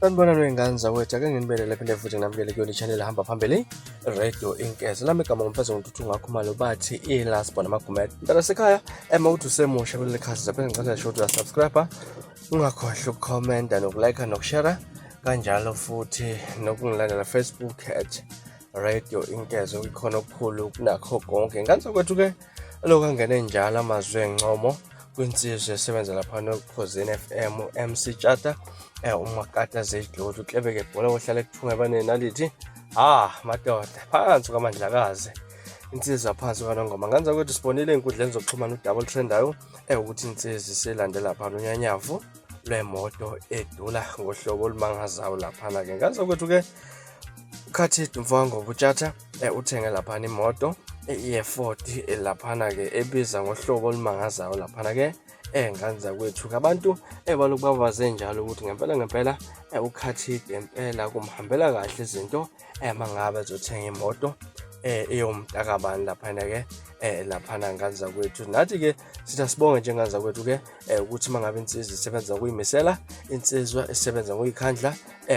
Sanibonani wey'ngane zakwethu, ake nginibelele phinde futhi nginamukele kuyona i-channel ehamba phambili Radio Inketho. Lami igama ngumfeza ngoNtuthu Ngakhumalo bathi iLasbo namaGumede. Mntana sekhaya ukuthi usemusha kuleli khasi zaphela ngicela ngisho ukuthi uyasubscribe, ungakhohlwa ukukhomenta nokulike nokushare, kanjalo futhi nokungilandela Facebook @Radio Inketho. Kukhona okukhulu kunakho konke. Ngane zakwethu-ke lokhu angene njalo amazwi encomo kwinsizwa esebenza laphana eKhosini FM, MC Tshata, uMakata Zedlulu, uklebeke ibhola ohlala ekuthunga banenalithi. Madoda, phansi kwamandlakazi. Insizwa phansi kwanongoma. Ngane zakwethu sibonile ey'nkundleni zokuxhumana udouble trendayo, ukuthi insizwa silandela laphana unyanyavu lwemoto edula ngohlobo olumangazayo laphana-ke. Ngane zakwethu-ke uKhathide Mfowangoma uTshata uthenge laphana imoto ye-40 laphana-ke ebiza ngohlobo olumangazayo laphana-ke. Ngane zakwethu-ke abantu balokhu babaze njalo ukuthi ngempela uKhathide impela kumhambela kahle izinto mangabe ezothenga imoto eyomtakabani laphana-ke laphana. Ngane zakwethu nathi-ke sithi asibonge njengane zakwethu-ke ukuthi mangabe insizwa isebenza ngokuyimisela, insizwa isebenza ngokuyikhandla,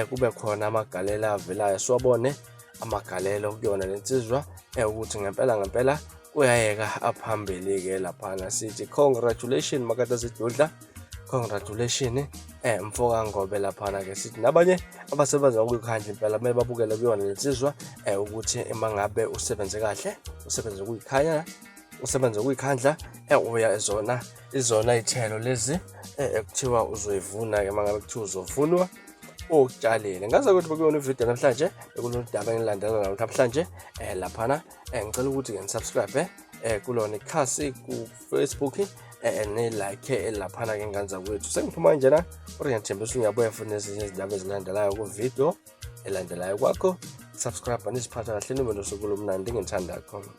kube khona amagalelo avelayo siwabone amagalelo kuyona le nsizwa ukuthi ngempela uyayeka aphambili-ke laphana. Sithi congratulations Makata Zedludla, congratulations Mfokangobe laphana-ke. Sithi nabanye abasebenza ngokuyikhandla impela kumele babukele kuyona le nsizwa ukuthi mangabe usebenze kahle, usebenze ukuyikhanya, usebenze ukuyikhandla, uya izona iy'thelo lezi ekuthiwa uzoyivuna-ke mangabe kuthiwa uzovunwa okutshalile. Ngaza ukuthi bakuyona ividiyo namhlanje kulolu daba engilandela namhlanje laphana. Ngicela ukuthi-ke nisubscribe kulona ikhasi ku-Facebook ne-like laphana-ke. Ngane zakwethu sengiphuma njena kodwa ngiyathembisa uyabuya futhi nezinye izindaba ezilandelayo kuvidiyo elandelayo kwakho. Subscribe nisiphatha kahle nibe nosuku olumnandi ngithanda kakhulu.